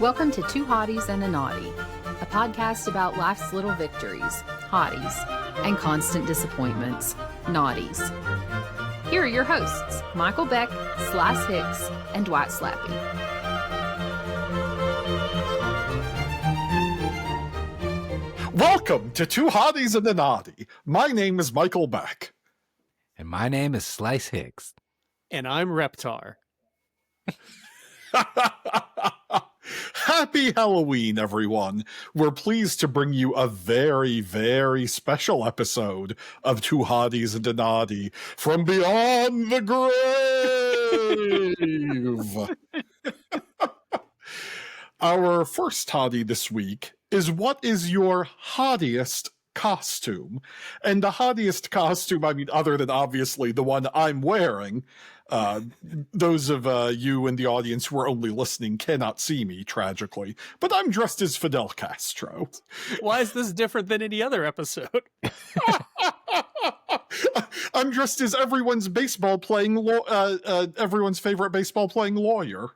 Welcome to Two Hotties and a Naughty, a podcast about life's little victories, hotties, and constant disappointments, naughties. Here are your hosts, Michael Beck, Hicks, and Dwight Slappe. Welcome to Two Hotties and a Naughty. My name is Michael Beck. And my name is Hicks. And I'm Reptar. Happy Halloween, everyone. We're pleased to bring you a very, very special episode of Two Hotties and a Naughty from beyond the grave. Our first hottie this week is, what is your hottiest costume? And the hottiest costume, I mean, other than obviously the one I'm wearing. Those of you in the audience who are only listening cannot see me, tragically, but I'm dressed as Fidel Castro. Why is this different than any other episode? I'm dressed as everyone's everyone's favorite baseball playing lawyer.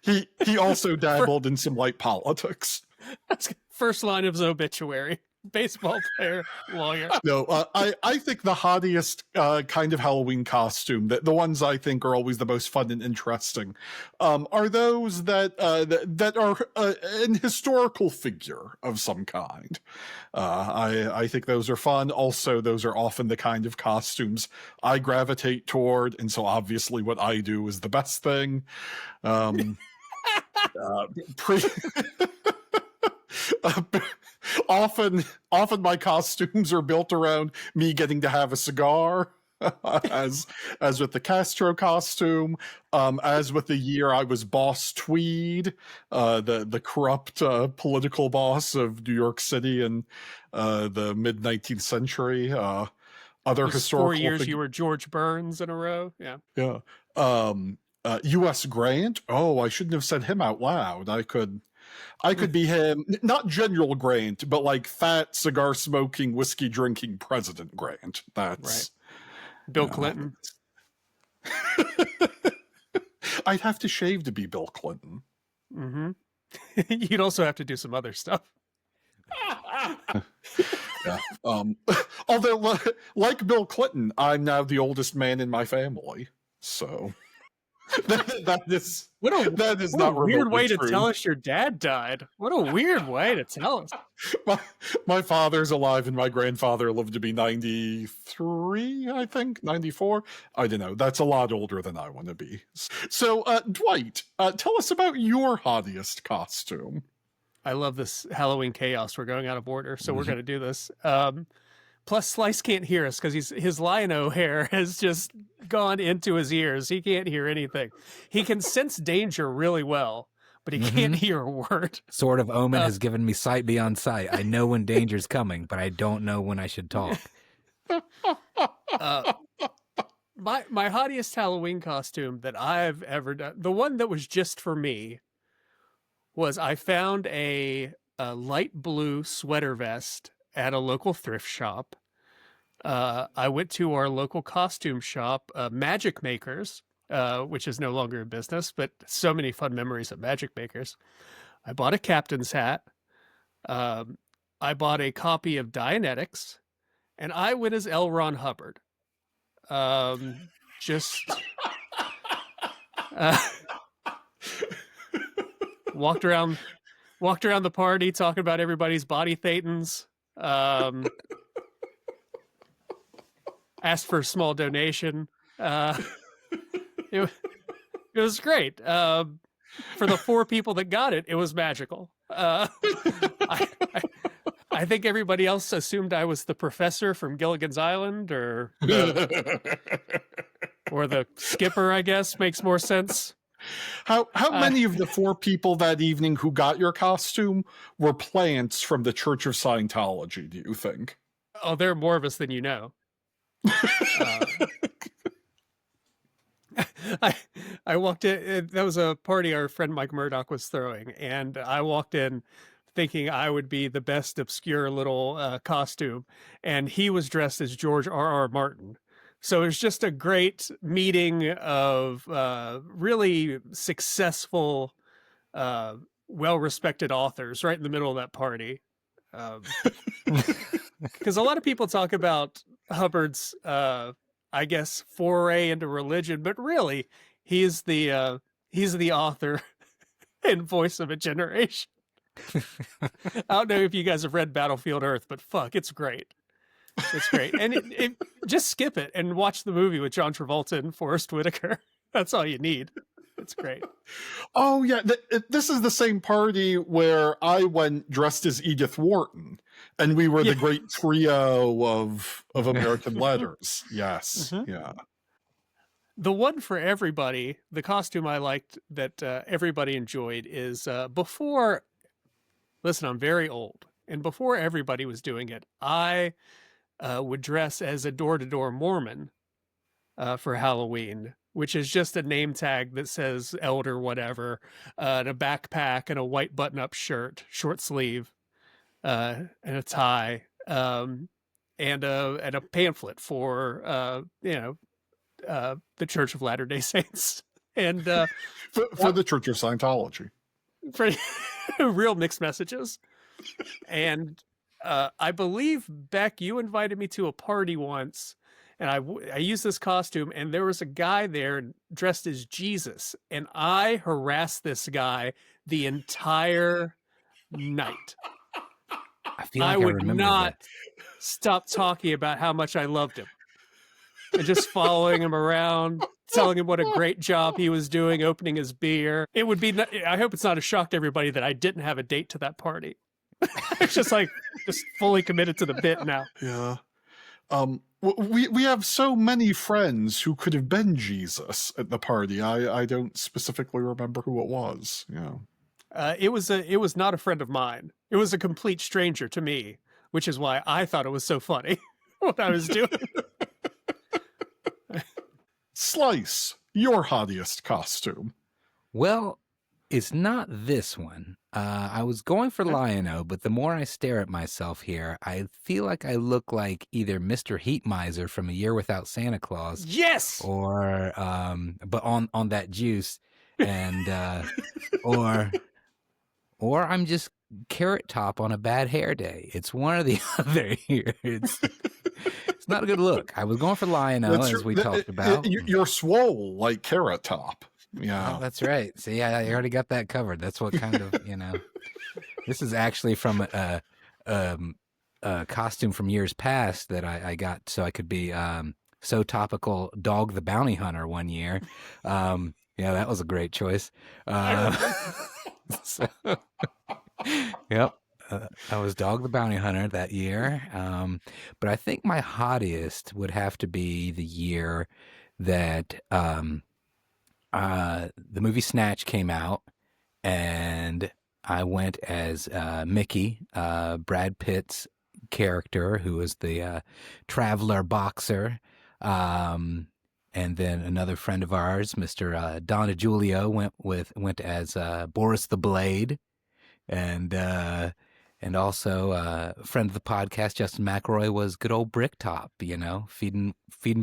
He also dabbled in some light politics. That's first line of his obituary. Baseball player, lawyer. No, I think the hottiest kind of Halloween costume, the ones I think are always the most fun and interesting, are those that are an historical figure of some kind. I think those are fun. Also, those are often the kind of costumes I gravitate toward, and so obviously what I do is the best thing. Often my costumes are built around me getting to have a cigar, as with the Castro costume, as with the year I was Boss Tweed, the corrupt political boss of New York City in the mid-19th century. Other historical 4 years you were George Burns in a row. Yeah. U.S. Grant. Oh, I shouldn't have said him out loud. I could be him, not General Grant, but like fat, cigar-smoking, whiskey-drinking President Grant. That's right. Bill Clinton. I'd have to shave to be Bill Clinton. Mm-hmm. You'd also have to do some other stuff. Yeah. Although, like Bill Clinton, I'm now the oldest man in my family, so... that is not a weird way true. to tell us your dad died. What a weird way to tell us. My father's alive and my grandfather lived to be 93, I think, 94. I don't know. That's a lot older than I want to be. So, Dwight, tell us about your hottiest costume. I love this Halloween chaos. We're going out of order, so we're going to do this. Plus, Slice can't hear us because his lino hair has just gone into his ears. He can't hear anything. He can sense danger really well, but he can't hear a word. Sword of Omen has given me sight beyond sight. I know when danger's coming, but I don't know when I should talk. My hottiest Halloween costume that I've ever done, the one that was just for me, was I found a light blue sweater vest at a local thrift shop. I went to our local costume shop, Magic Makers, which is no longer in business, but so many fun memories of Magic Makers. I bought a captain's hat. I bought a copy of Dianetics, and I went as L. Ron Hubbard. Walked around the party talking about everybody's body thetans. Asked for a small donation. It was great. For the 4 people that got it, it was magical. I think everybody else assumed I was the professor from Gilligan's Island, or the skipper, I guess, makes more sense. How many of the 4 people that evening who got your costume were plants from the Church of Scientology, do you think? Oh, there are more of us than you know. I walked in, that was a party our friend Mike Murdoch was throwing, and I walked in thinking I would be the best obscure little costume, and he was dressed as George R.R. Martin. So it was just a great meeting of really successful, well-respected authors right in the middle of that party. Because a lot of people talk about Hubbard's, I guess, foray into religion, but really, he's the author and voice of a generation. I don't know if you guys have read Battlefield Earth, but fuck, it's great. It's great. And just skip it and watch the movie with John Travolta and Forrest Whitaker. That's all you need. It's great. Oh, yeah. This is the same party where I went dressed as Edith Wharton, and we were the great trio of American letters. Yes. Mm-hmm. Yeah. The one for everybody, the costume I liked that everybody enjoyed is before, listen, I'm very old, and before everybody was doing it, I would dress as a door-to-door Mormon for Halloween, which is just a name tag that says elder whatever, and a backpack and a white button-up shirt, short sleeve, and a tie, and a pamphlet for the Church of Latter-day Saints, and for the Church of Scientology, for real mixed messages. And I believe, Beck, you invited me to a party once, and I used this costume, and there was a guy there dressed as Jesus, and I harassed this guy the entire night. I would not stop talking about how much I loved him, and just following him around, telling him what a great job he was doing, opening his beer. It would be, I hope it's not a shock to everybody that I didn't have a date to that party. It's just fully committed to the bit now. Yeah. We have so many friends who could have been Jesus at the party. I don't specifically remember who it was. Yeah. It was not a friend of mine. It was a complete stranger to me, which is why I thought it was so funny what I was doing. Slice, your hottiest costume. Well, it's not this one. I was going for Lion-O, but the more I stare at myself here, I feel like I look like either Mr. Heat Miser from A Year Without Santa Claus. Yes! Or, but on that juice, and, or I'm just Carrot Top on a bad hair day. It's one or the other here. It's not a good look. I was going for Lion-O, as we talked about. You're swole like Carrot Top. Yeah. Oh, that's right. See, I already got that covered. That's what kind of, this is actually from a costume from years past that I got so I could be so topical Dog the Bounty Hunter one year. Yeah, that was a great choice. So, yep. I was Dog the Bounty Hunter that year. But I think my hottiest would have to be the year that the movie Snatch came out, and I went as Mickey, Brad Pitt's character, who was the traveler boxer. And then another friend of ours, Mr. Donna Giulio, went as Boris the Blade, and also a friend of the podcast, Justin McElroy, was good old Bricktop, feeding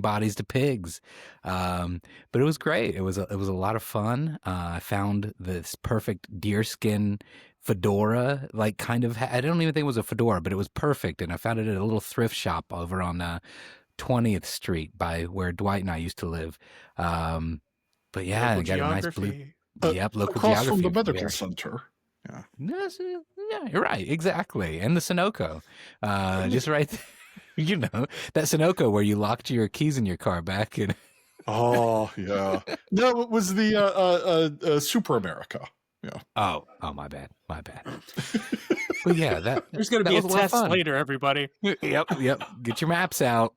bodies to pigs. But it was great. It was a lot of fun. I found this perfect deerskin fedora, I don't even think it was a fedora, but it was perfect. And I found it at a little thrift shop over on 20th Street by where Dwight and I used to live. But yeah, I got a nice blue. Yep, local across geography. From the medical center. Yeah. Yeah, you're right. Exactly. And the Sunoco. Just right there. That Sunoco where you locked your keys in your car back in. Oh, yeah. No, it was the Super America. Yeah. Oh, my bad. Well, yeah, there's going to be a test later, everybody. Yep. Get your maps out.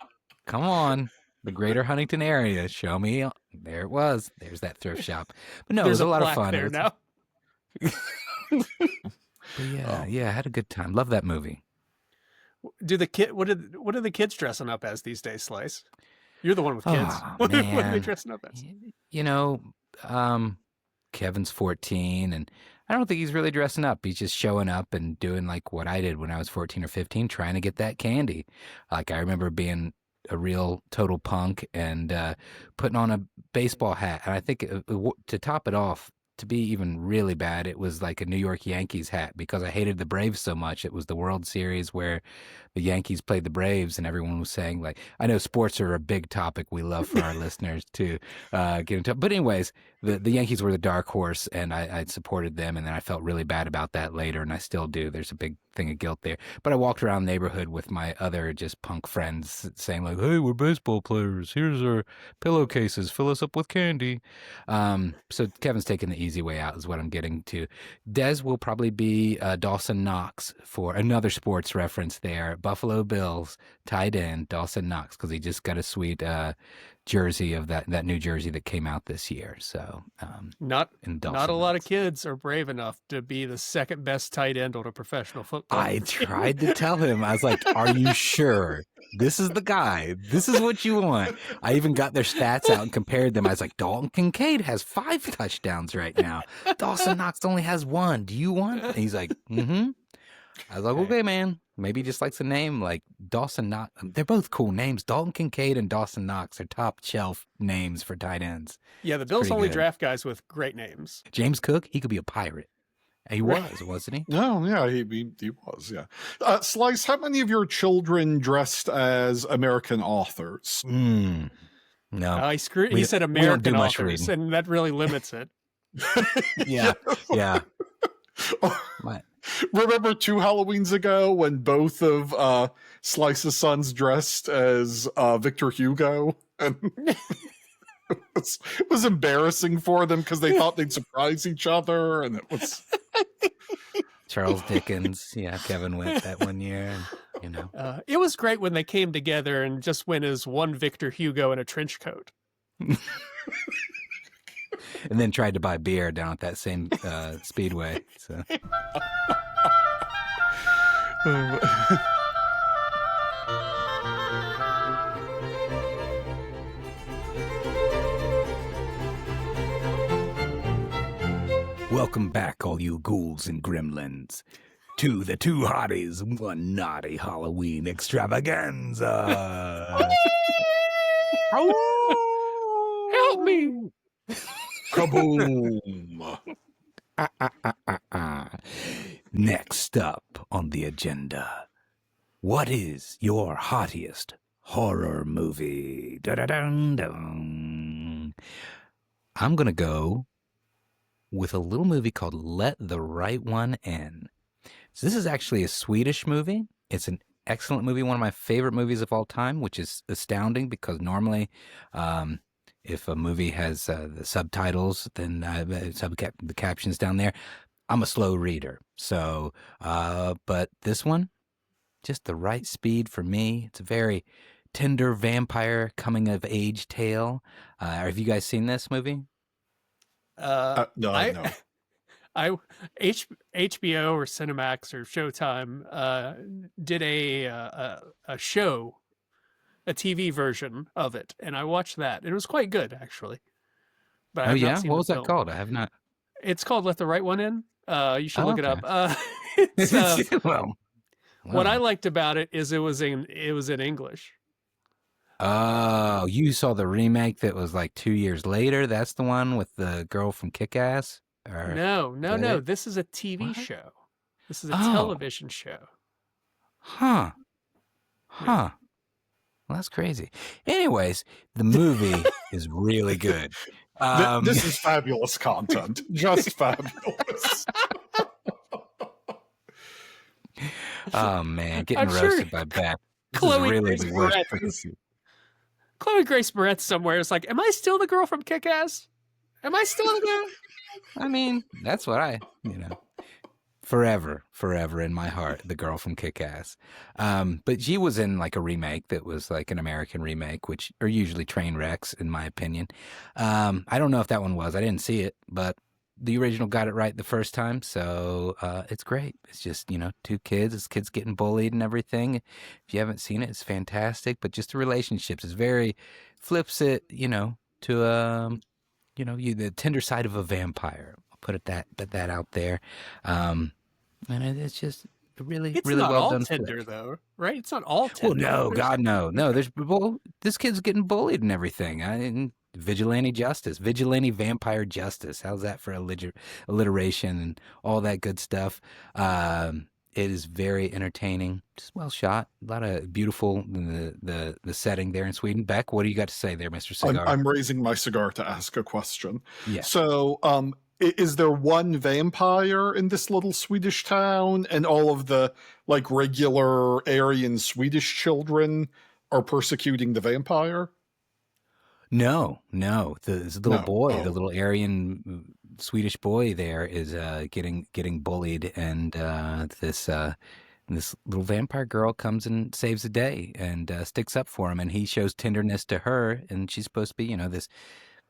Come on. The greater Huntington area. Show me. There it was. There's that thrift shop. But no, there's it was a lot of fun. There now. But yeah, I had a good time. Love that movie. What are the kids dressing up as these days, Slice? You're the one with kids. What are they dressing up as? Kevin's 14, and I don't think he's really dressing up. He's just showing up and doing like what I did when I was 14 or 15, trying to get that candy. Like I remember being a real total punk and putting on a baseball hat. And I think to top it off, to be even really bad, it was like a New York Yankees hat because I hated the Braves so much. It was the World Series where the Yankees played the Braves, and everyone was saying, like, I know sports are a big topic we love for our listeners to get into. But anyways, the Yankees were the dark horse, and I supported them, and then I felt really bad about that later, and I still do. There's a big thing of guilt there. But I walked around the neighborhood with my other just punk friends saying, like, hey, we're baseball players. Here's our pillowcases. Fill us up with candy. So Kevin's taking the easy way out is what I'm getting to. Des will probably be Dawson Knox for another sports reference there. Buffalo Bills tight end Dawson Knox, because he just got a sweet jersey of that new jersey that came out this year. So not a lot of kids are brave enough to be the second best tight end on a professional football I team. tried to tell him. I was like, are you sure? This is the guy. This is what you want. I even got their stats out and compared them. I was like, Dalton Kincaid has 5 touchdowns right now. Dawson Knox only has 1. Do you want? And he's like, mm-hmm. I was like, okay, man. Maybe he just likes a name like Dawson Knox. They're both cool names. Dalton Kincaid and Dawson Knox are top shelf names for tight ends. Yeah, the Bills only draft guys with great names. James Cook, he could be a pirate. He was, wasn't he? No, yeah, he was, yeah. Slice, how many of your children dressed as American authors? No. He said American much authors, reading. and that really limits it. Yeah. Remember 2 Halloweens ago when both of Slice's sons dressed as Victor Hugo? And it was embarrassing for them because they thought they'd surprise each other, and it was... Charles Dickens. Yeah, Kevin went that one year. And, it was great when they came together and just went as one Victor Hugo in a trench coat. And then tried to buy beer down at that same speedway. So. Welcome back, all you ghouls and gremlins, to the Two Hotties, One Naughty Halloween extravaganza. Help me! Kaboom! Next up on the agenda, what is your hottiest horror movie? Dun-dun-dun-dun. I'm going to go with a little movie called Let the Right One In. So this is actually a Swedish movie. It's an excellent movie, one of my favorite movies of all time, which is astounding because normally if a movie has the subtitles, then the captions down there, I'm a slow reader. So, but this one, just the right speed for me. It's a very tender vampire coming of age tale. Have you guys seen this movie? No. HBO or Cinemax or Showtime did a show, a TV version of it, and I watched that. It was quite good, actually. But Oh yeah, what was that called? I have not. It's called Let the Right One In. You should look it up. Well, what I liked about it is it was in English. Oh, you saw the remake that was like 2 years later? That's the one with the girl from Kick-Ass? No. This is a TV show. This is a television show. Huh. Well, that's crazy. Anyways, the movie is really good. This is fabulous content. Just fabulous. Oh, man. Getting roasted by Beck. This is really the worst frequency. Chloe Grace Moretz somewhere is like, am I still the girl from Kick-Ass? Am I still the girl? I mean, that's what forever in my heart, the girl from Kick-Ass. But she was in like a remake that was like an American remake, which are usually train wrecks, in my opinion. I don't know if that one was. I didn't see it, but the original got it right the first time, so it's great. It's just, 2 kids. It's kids getting bullied and everything. If you haven't seen it, it's fantastic. But just the relationships is very flips it, to the tender side of a vampire. I'll put that out there. And it's just really, It's really not well all done tender, flick. though, right? It's not all Well, tender. no, God, no. This kid's getting bullied and everything. Vigilante justice, vigilante vampire justice. How's that for alliteration and all that good stuff? It is very entertaining, just well shot. A lot of beautiful the setting there in Sweden. Beck, what do you got to say there, Mr. Cigar? I'm raising my cigar to ask a question. Yes. So, is there one vampire in this little Swedish town, and all of the like regular Aryan Swedish children are persecuting the vampire? No. This little boy, Oh. the little Aryan Swedish boy there is getting bullied, and this little vampire girl comes and saves the day and sticks up for him, and he shows tenderness to her, and she's supposed to be, this,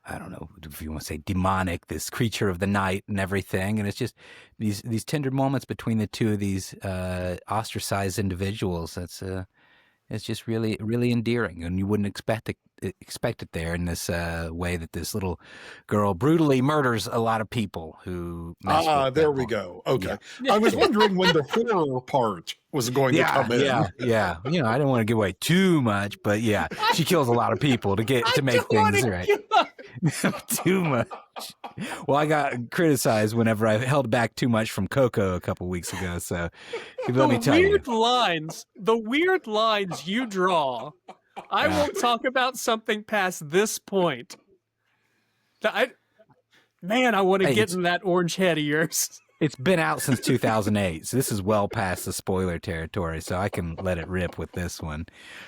I don't know if you want to say demonic, this creature of the night and everything, and it's just these tender moments between the two of these ostracized individuals. It's just really, really endearing, and you wouldn't expect it there in this way that this little girl brutally murders a lot of people who. There we go. Okay, I was wondering when the horror part was going to come in. Yeah. I don't want to give away too much, but yeah, she kills a lot of people to make things right. Too much. Well, I got criticized whenever I held back too much from Coco a couple weeks ago. So let me tell you, the weird lines you draw. I won't talk about something past this point. I want to get in that orange head of yours. It's been out since 2008, so this is well past the spoiler territory, so I can let it rip with this one.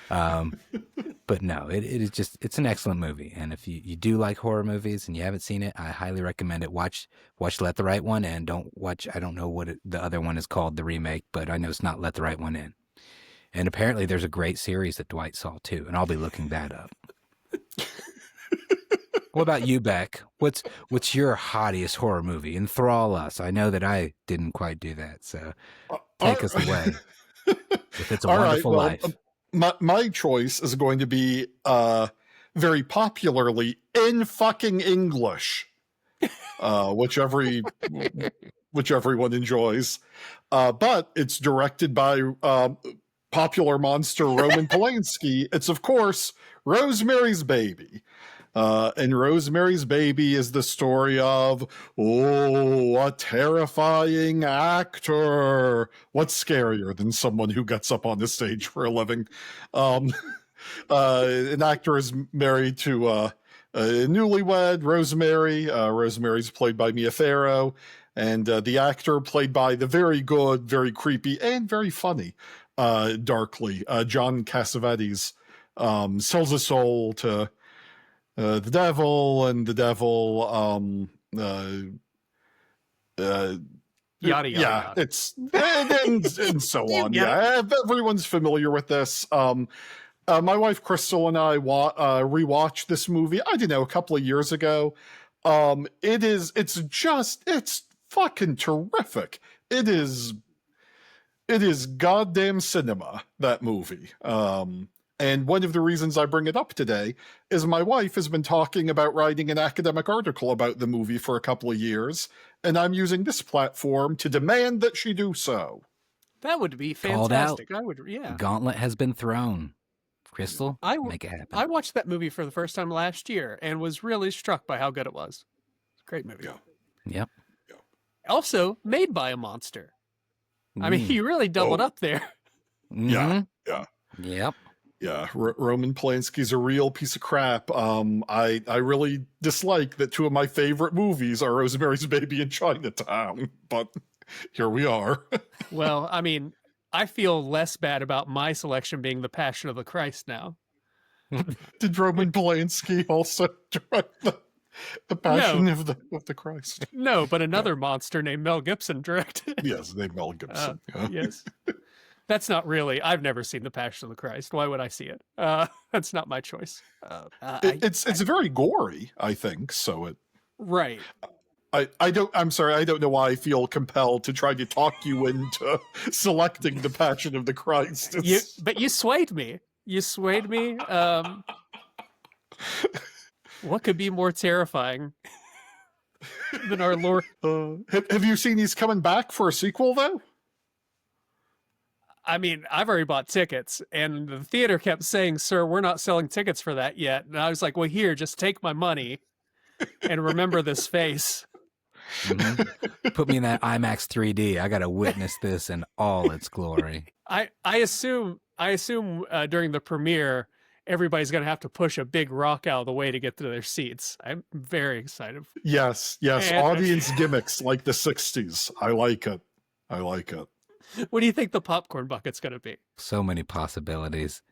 But no, it's an excellent movie. And if you do like horror movies and you haven't seen it, I highly recommend it. Watch Let the Right One In. Don't watch, I don't know what the other one is called, the remake, but I know it's not Let the Right One In. And apparently there's a great series that Dwight saw too, and I'll be looking that up. What about you, Beck? What's your hottiest horror movie? Enthrall us. I know that I didn't quite do that, so take us away. If It's a Wonderful Life. My choice is going to be very popularly in fucking English, which everyone enjoys. But it's directed by popular monster Roman Polanski. It's, of course, Rosemary's Baby. And Rosemary's Baby is the story of, a terrifying actor. What's scarier than someone who gets up on the stage for a living? An actor is married to a newlywed, Rosemary. Rosemary's played by Mia Farrow. And the actor played by the very good, very creepy, and very funny, darkly, John Cassavetes, sells his soul to the devil, and the devil yada yada. It's and so on. Yeah, everyone's familiar with this. My wife Crystal and I rewatched this movie, I don't know, a couple of years ago. It's fucking terrific. It is goddamn cinema, that movie. And one of the reasons I bring it up today is my wife has been talking about writing an academic article about the movie for a couple of years, and I'm using this platform to demand that she do so. That would be Called out. fantastic. I would, yeah. Gauntlet has been thrown. Crystal, make it happen. I watched that movie for the first time last year and was really struck by how good it was. It's a great movie. Yep. Also made by a monster. I mean, you really doubled up there. Mm-hmm. Yeah. Yep. Yeah, Roman Polanski's a real piece of crap. I really dislike that two of my favorite movies are Rosemary's Baby and Chinatown, but here we are. Well, I mean, I feel less bad about my selection being The Passion of the Christ now. Did Roman Polanski also direct the Passion of the Christ? No, but another monster named Mel Gibson directed. Yes, named Mel Gibson. Yes. That's not really. I've never seen The Passion of the Christ. Why would I see it? That's not my choice. It's very gory, I think. So it. Right. I'm sorry. I don't know why I feel compelled to try to talk you into selecting The Passion of the Christ. But you swayed me. You swayed me. What could be more terrifying than our Lord? Have you seen he's coming back for a sequel though? I mean, I've already bought tickets, and the theater kept saying, "Sir, we're not selling tickets for that yet." And I was like, "Well, here, just take my money and remember this face." Put me in that IMAX 3D. I got to witness this in all its glory. I assume during the premiere, everybody's going to have to push a big rock out of the way to get to their seats. I'm very excited. Yes, audience gimmicks like the 60s. I like it. What do you think the popcorn bucket's going to be? So many possibilities.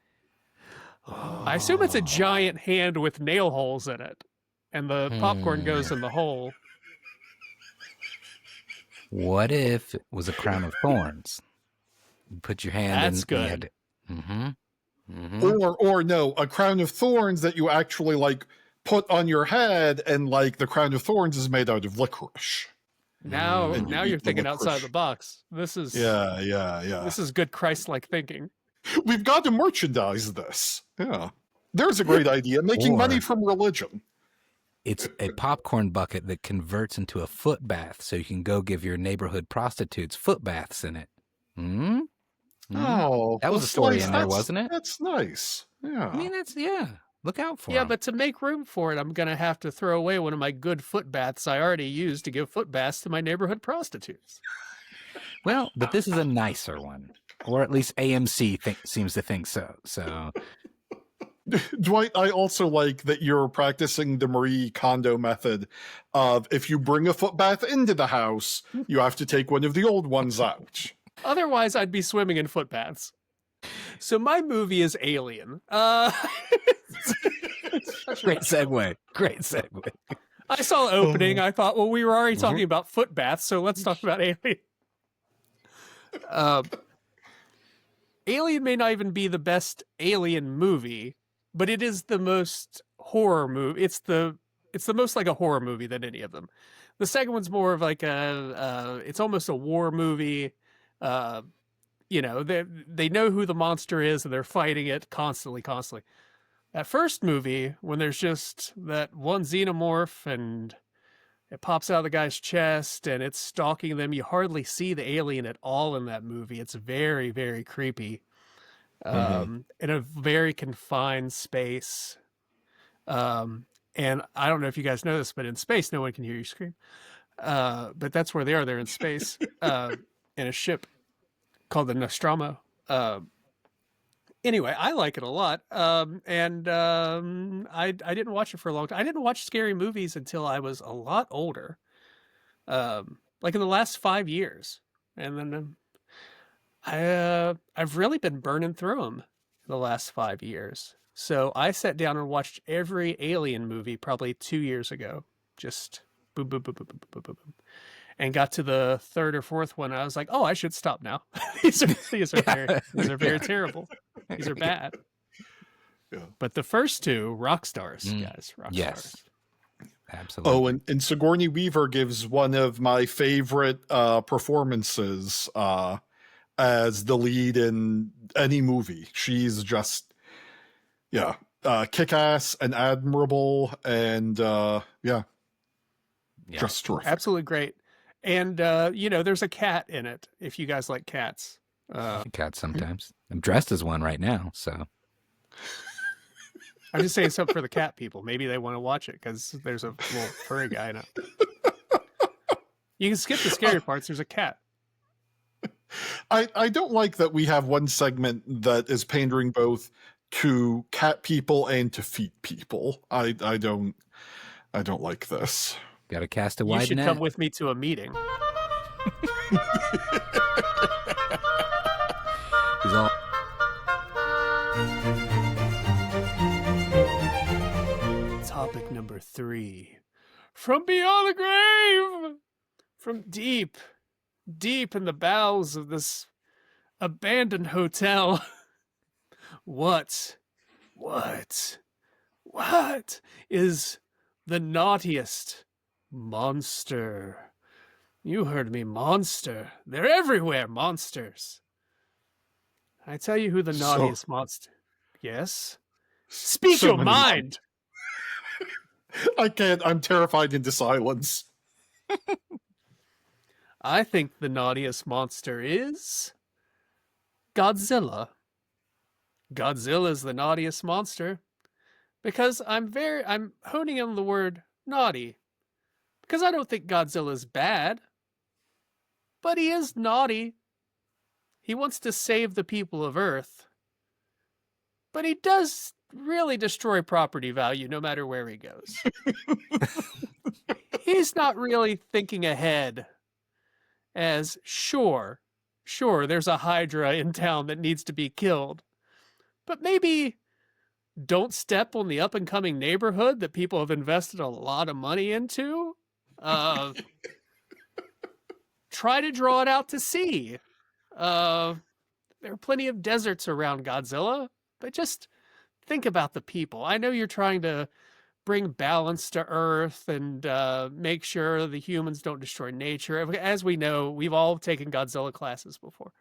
I assume it's a giant hand with nail holes in it, and the popcorn goes in the hole. What if it was a crown of thorns? You put your hand in. That's good. Or no, a crown of thorns that you actually like put on your head, and like the crown of thorns is made out of licorice. Now you're thinking outside the box. This is This is good Christ-like thinking. We've got to merchandise this. Yeah, there's a great idea: making money from religion. It's a popcorn bucket that converts into a foot bath, so you can go give your neighborhood prostitutes foot baths in it. Oh, that was a story in there, wasn't it? That's nice. Yeah. I mean, look out for Yeah, them. but to make room for it, I'm going to have to throw away one of my good foot baths I already used to give foot baths to my neighborhood prostitutes. Well, but this is a nicer one, or at least AMC seems to think so. So, Dwight, I also like that you're practicing the Marie Kondo method of if you bring a foot bath into the house, you have to take one of the old ones out. Otherwise, I'd be swimming in foot baths. So my movie is Alien. great segue. I saw the opening. I thought, well, we were already talking about foot baths, so let's talk about Alien. Alien may not even be the best Alien movie, but it is the most horror movie. It's the most like a horror movie than any of them. The second one's more of like it's almost a war movie. They know who the monster is and they're fighting it constantly. That first movie, when there's just that one xenomorph and it pops out of the guy's chest and it's stalking them, you hardly see the alien at all in that movie. It's very, very creepy. In a very confined space. And I don't know if you guys know this, but in space, no one can hear you scream. But that's where they are. They're in space in a ship called the Nostromo. Anyway, I like it a lot. I didn't watch it for a long time. I didn't watch scary movies until I was a lot older, like in the last 5 years. And then I've really been burning through them the last 5 years. So I sat down and watched every Alien movie probably 2 years ago. Just boom, boom, boom, boom, boom, boom, boom, boom. And got to the third or fourth one. I was like, oh, I should stop now. these are very terrible. These are bad. Yeah. But the first two, rock stars, guys. Rock stars. Absolutely. Oh, and Sigourney Weaver gives one of my favorite performances as the lead in any movie. She's just, kick-ass and admirable and, just terrific. Absolutely great. And, there's a cat in it, if you guys like cats. Cats sometimes. I'm dressed as one right now, so. I'm just saying something for the cat people. Maybe they want to watch it because there's a little furry guy in it. You can skip the scary parts. There's a cat. I don't like that we have one segment that is pandering both to cat people and to feet people. I don't like this. Got to cast a wide net. You should come with me to a meeting. He's all. Topic number 3. From beyond the grave! From deep in the bowels of this abandoned hotel. What is the naughtiest monster? You heard me, monster. They're everywhere, monsters. I tell you who the naughtiest monster. Yes? Speak your mind! I can't. I'm terrified into silence. I think the naughtiest monster is Godzilla. Godzilla's the naughtiest monster. Because I'm honing in the word naughty. Because I don't think Godzilla's bad. But he is naughty. He wants to save the people of Earth. But he does really destroy property value no matter where he goes. He's not really thinking ahead as, sure, there's a Hydra in town that needs to be killed. But maybe don't step on the up-and-coming neighborhood that people have invested a lot of money into. Try to draw it out to sea. There are plenty of deserts around Godzilla, but just think about the people. I know you're trying to bring balance to Earth and make sure the humans don't destroy nature. As we know, we've all taken Godzilla classes before.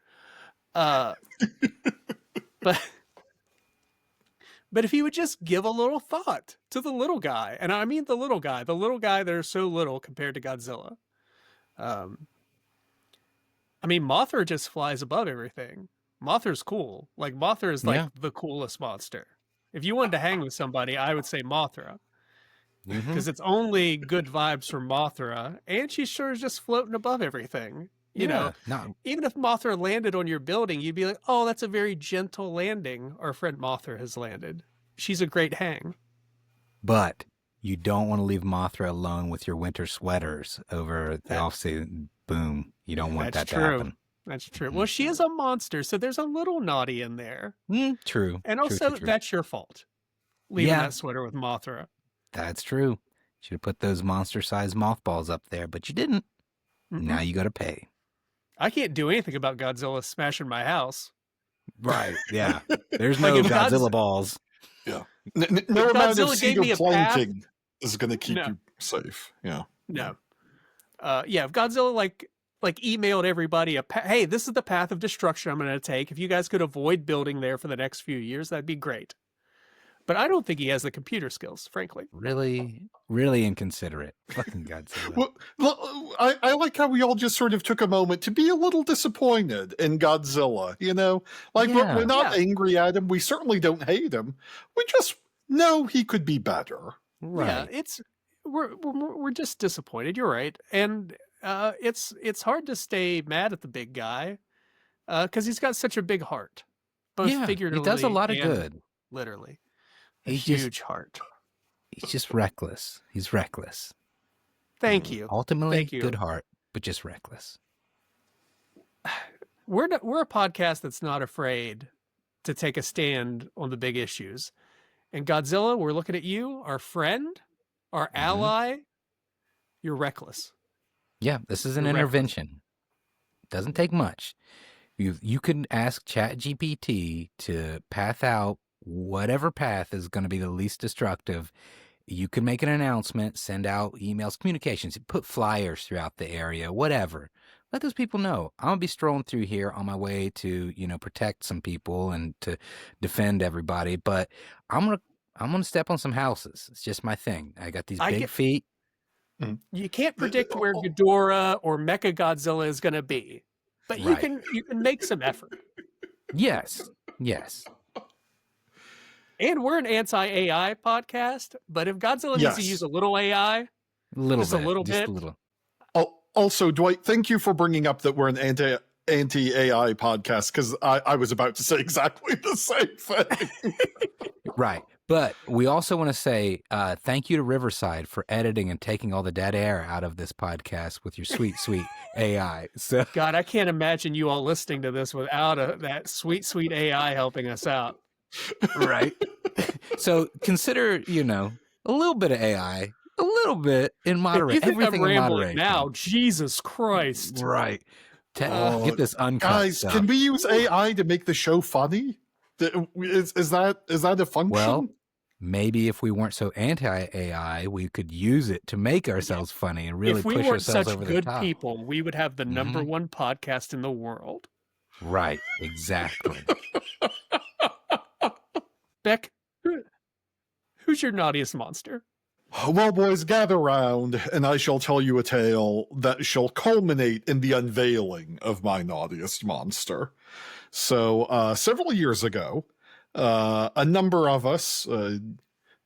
But if you would just give a little thought to the little guy, and I mean the little guy that are so little compared to Godzilla. I mean, Mothra just flies above everything. Mothra's cool. Like, Mothra is like the coolest monster. If you wanted to hang with somebody, I would say Mothra. Because it's only good vibes from Mothra, and she sure is just floating above everything. You know, even if Mothra landed on your building, you'd be like, oh, that's a very gentle landing. Our friend Mothra has landed. She's a great hang. But you don't want to leave Mothra alone with your winter sweaters over the off-season. Boom. You don't want that to happen. That's true. Well, she is a monster, so there's a little naughty in there. True. And also, that's your fault. Leaving that sweater with Mothra. That's true. Should have put those monster-sized mothballs up there, but you didn't. Now you got to pay. I can't do anything about Godzilla smashing my house. Right, yeah. There's no Godzilla balls. Yeah. No amount of cedar planting is going to keep you safe. Yeah. No. If Godzilla like emailed everybody hey, this is the path of destruction I'm going to take. If you guys could avoid building there for the next few years, that'd be great. But I don't think he has the computer skills, frankly. Really, really inconsiderate. Fucking Godzilla. Well, I like how we all just sort of took a moment to be a little disappointed in Godzilla, you know? Like, we're not angry at him. We certainly don't hate him. We just know he could be better. Right. Yeah, we're just disappointed. You're right. And it's hard to stay mad at the big guy because he's got such a big heart. Both figuratively, he does a lot of good. Literally. He's huge heart. He's just reckless. He's reckless. Thank you. Ultimately, good heart, but just reckless. We're a podcast that's not afraid to take a stand on the big issues. And Godzilla, we're looking at you, our friend, our ally. You're reckless. Yeah, this is an intervention. Doesn't take much. You can ask ChatGPT to path out whatever path is going to be the least destructive. You can make an announcement, send out emails, communications, put flyers throughout the area, whatever. Let those people know. I'm going to be strolling through here on my way to, protect some people and to defend everybody, but I'm going to step on some houses. It's just my thing. I got these big feet. You can't predict where Ghidorah or Mechagodzilla is going to be, but you can make some effort. Yes. And we're an anti-AI podcast, but if Godzilla needs to use a little AI, a little bit. Oh, also, Dwight, thank you for bringing up that we're an anti-AI podcast, because I was about to say exactly the same thing. Right. But we also want to say thank you to Riverside for editing and taking all the dead air out of this podcast with your sweet, sweet AI. So, God, I can't imagine you all listening to this without that sweet, sweet AI helping us out. Right. So consider, a little bit of AI, a little bit in moderation. If you think everything I'm in rambling moderation. now, Jesus Christ. Right. Get this uncut guys, stuff. Can we use AI to make the show funny? Is that a function? Well, maybe if we weren't so anti-AI, we could use it to make ourselves funny and really push ourselves over the top. If we weren't such good people, we would have the number one podcast in the world. Right. Exactly. Beck, who's your naughtiest monster? Well, boys, gather round, and I shall tell you a tale that shall culminate in the unveiling of my naughtiest monster. So, several years ago, a number of us,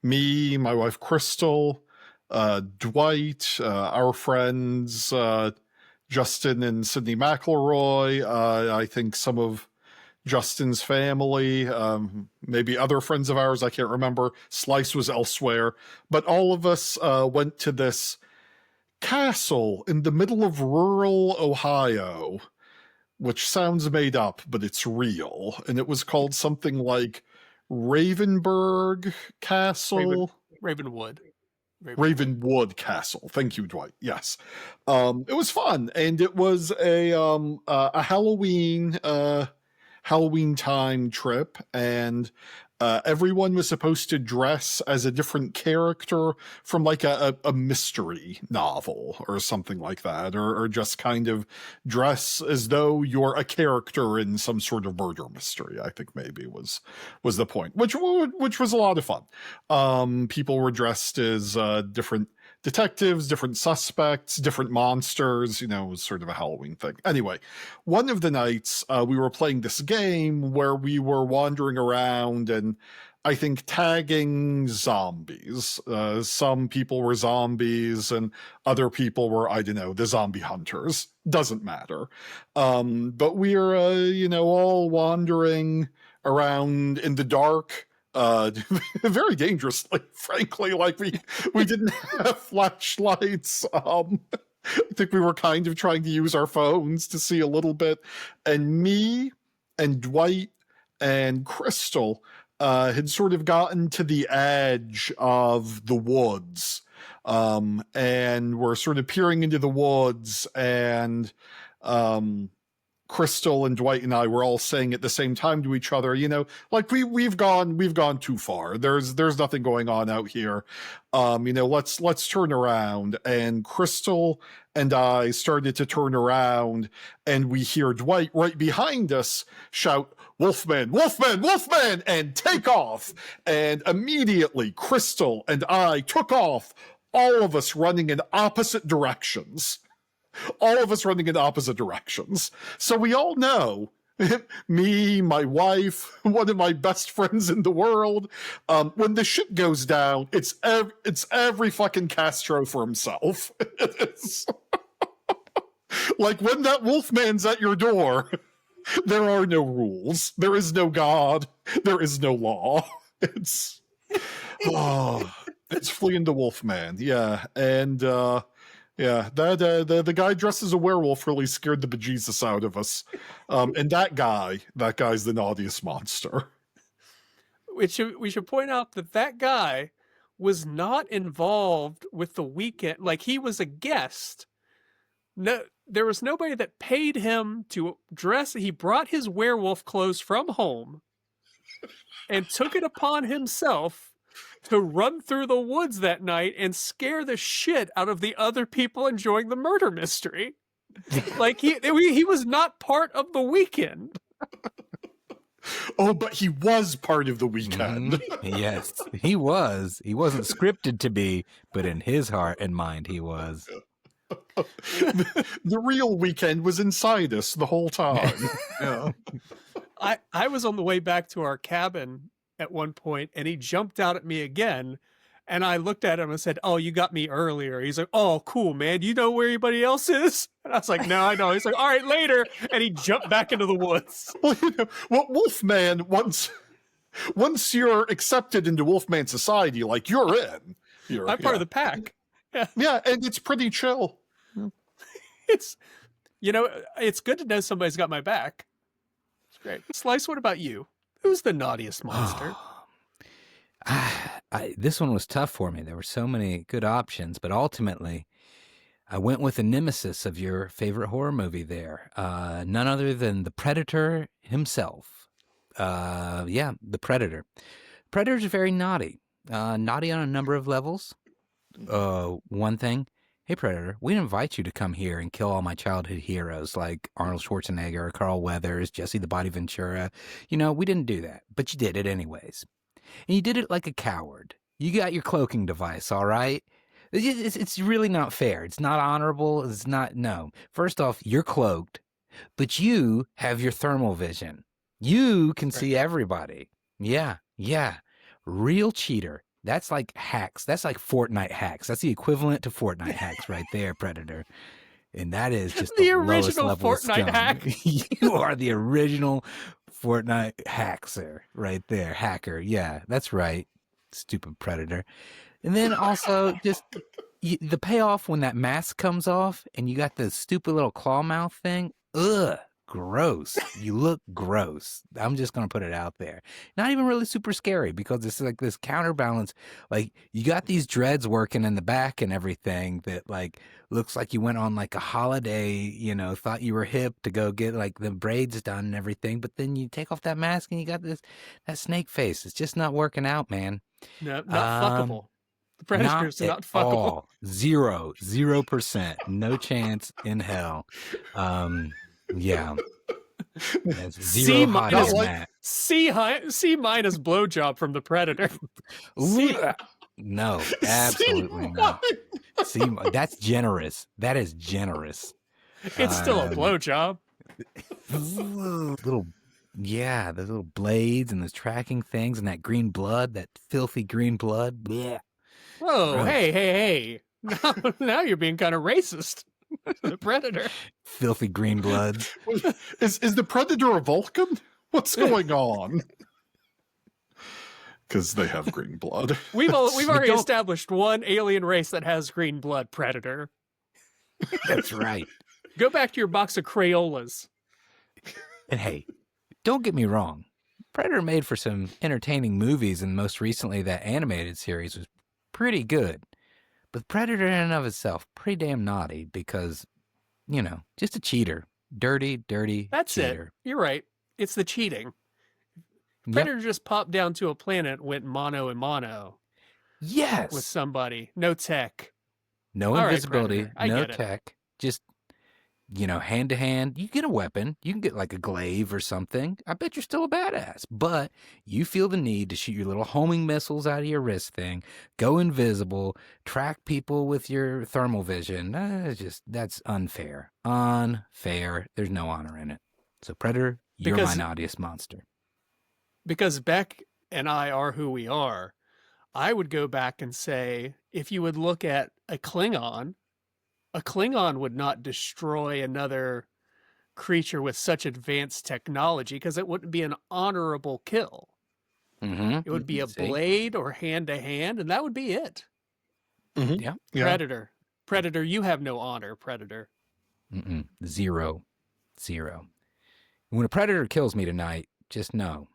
me, my wife Crystal, Dwight, our friends, Justin and Sydney McElroy, I think some of Justin's family, maybe other friends of ours, I can't remember. Slice was elsewhere. But all of us went to this castle in the middle of rural Ohio, which sounds made up, but it's real. And it was called something like Ravenburg Castle. Ravenwood. Ravenwood Castle. Thank you, Dwight. Yes. It was fun. And it was a Halloween time trip, and everyone was supposed to dress as a different character from like a mystery novel or something like that, or just kind of dress as though you're a character in some sort of murder mystery, I think maybe was the point, which was a lot of fun. People were dressed as different detectives, different suspects, different monsters, it was sort of a Halloween thing. Anyway, one of the nights we were playing this game where we were wandering around and I think tagging zombies. Some people were zombies and other people were, I don't know, the zombie hunters. Doesn't matter. But we're, all wandering around in the dark, very dangerously, frankly. Like we didn't have flashlights. I think we were kind of trying to use our phones to see a little bit. And me and Dwight and Crystal had sort of gotten to the edge of the woods. And we're sort of peering into the woods, and Crystal and Dwight and I were all saying at the same time to each other, like we've gone too far. There's nothing going on out here. Let's turn around. And Crystal and I started to turn around, and we hear Dwight right behind us shout, "Wolfman, Wolfman, Wolfman," and take off. And immediately Crystal and I took off, all of us running in opposite directions. So we all know, me, my wife, one of my best friends in the world, when the shit goes down, it's every fucking Castro for himself. It's like when that Wolfman's at your door, there are no rules. There is no God. There is no law. It's fleeing the Wolfman. Yeah. And, yeah, the guy dressed as a werewolf really scared the bejesus out of us. And that guy's the naughtiest monster. We should point out that guy was not involved with the weekend. Like, he was a guest. No, there was nobody that paid him to dress. He brought his werewolf clothes from home and took it upon himself to run through the woods that night and scare the shit out of the other people enjoying the murder mystery. Like, he was not part of the weekend. Oh, but he was part of the weekend. Yes, he was. He wasn't scripted to be, but in his heart and mind, he was. The real weekend was inside us the whole time. Yeah. I was on the way back to our cabin at one point, and he jumped out at me again, and I looked at him and said, "Oh, you got me earlier." He's like, "Oh, cool, man. You know where everybody else is?" And I was like, "No, I know." He's like, "All right, later." And he jumped back into the woods. Well, Wolfman, once you're accepted into Wolfman society, like, you're in. I'm part of the pack. Yeah, and it's pretty chill. It's good to know somebody's got my back. It's great. Slice, what about you? Who's the naughtiest monster? This one was tough for me. There were so many good options, but ultimately, I went with the nemesis of your favorite horror movie there. None other than the Predator himself. The Predator. Predator's very naughty. Naughty on a number of levels. One thing, hey Predator, we invite you to come here and kill all my childhood heroes like Arnold Schwarzenegger, Carl Weathers, Jesse the Body Ventura. We didn't do that, but you did it anyways. And you did it like a coward. You got your cloaking device, all right? It's really not fair. It's not honorable. It's not, no. First off, you're cloaked, but you have your thermal vision. You can see everybody. Yeah. Real cheater. That's like hacks. That's like Fortnite hacks. That's the equivalent to Fortnite hacks right there, Predator. And that is just the original level Fortnite hack. You are the original Fortnite hacker right there. Hacker. Yeah, that's right. Stupid Predator. And then also just the payoff when that mask comes off and you got the stupid little claw mouth thing. Ugh. Gross. You look gross. I'm just going to put it out there. Not even really super scary because it's like this counterbalance. Like you got these dreads working in the back and everything that like looks like you went on like a holiday, you know, thought you were hip to go get like the braids done and everything. But then you take off that mask and you got that snake face. It's just not working out, man. No, not fuckable. The Predator's not fuckable. All. 0%. No chance in hell. Yeah. That's zero hot as Matt. C minus blowjob from the Predator. No, absolutely not. That's generous. That is generous. It's still a blowjob. The little blades and those tracking things and that green blood, that filthy green blood. Blech. Whoa, Gross. Hey. Now you're being kind of racist. The Predator. Filthy green blood. Is the Predator a Vulcan? What's going on? Because they have green blood. We've already established one alien race that has green blood. Predator. That's right. Go back to your box of Crayolas. And hey, don't get me wrong. Predator made for some entertaining movies, and most recently that animated series was pretty good. But Predator in and of itself, pretty damn naughty because, you know, just a cheater. Dirty That's cheater. it. You're right. It's the cheating. Predator just popped down to a planet, went mano a mano. Yes. With somebody. No tech. No All invisibility, right, no get it. tech. Just, you know, hand to hand. You get a weapon. You can get like a glaive or something. I bet you're still a badass. But you feel the need to shoot your little homing missiles out of your wrist thing, go invisible, track people with your thermal vision. That's unfair. Unfair. There's no honor in it. So Predator, you're my naughtiest monster. Because Beck and I are who we are, I would go back and say, if you would look at a Klingon would not destroy another creature with such advanced technology because it wouldn't be an honorable kill. Mm-hmm. It would be a blade or hand to hand, and that would be it. Mm-hmm. Yeah. Predator, you have no honor, Predator. Mm-mm. Zero. When a Predator kills me tonight, just know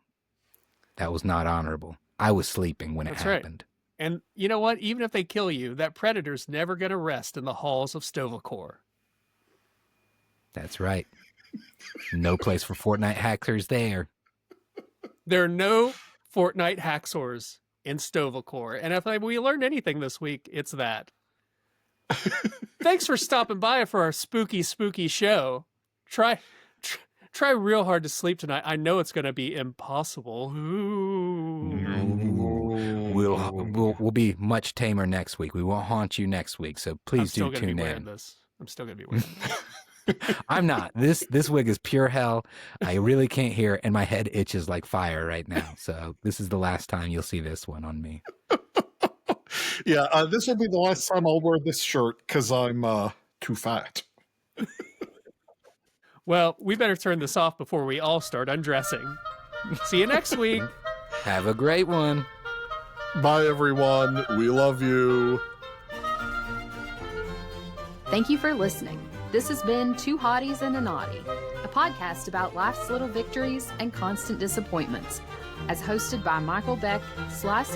that was not honorable. I was sleeping when it happened. Right. And you know what? Even if they kill you, that Predator's never going to rest in the halls of Stovacor. That's right. No place for Fortnite hackers there. There are no Fortnite hacksaws in Stovacor. And if we learned anything this week, it's that. Thanks for stopping by for our spooky show. Try real hard to sleep tonight. I know it's going to be impossible. We'll be much tamer next week. We won't haunt you next week, so please do tune in. I'm still going to be wearing this. I'm not. This wig is pure hell. I really can't hear, and my head itches like fire right now. So this is the last time you'll see this one on me. Yeah, this will be the last time I'll wear this shirt because I'm too fat. Well, we better turn this off before we all start undressing. See you next week. Have a great one. Bye, everyone. We love you. Thank you for listening. This has been Two Hotties and a Naughty, a podcast about life's little victories and constant disappointments, as hosted by Michael Beck,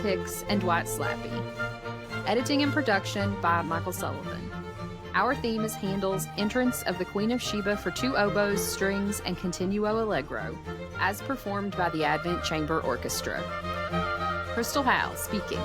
Hicks, and Dwight Slappe. Editing and production by Michael Sullivan. Our theme is Handel's Entrance of the Queen of Sheba for Two Oboes, Strings, and Continuo Allegro, as performed by the Advent Chamber Orchestra. Crystal Howe speaking.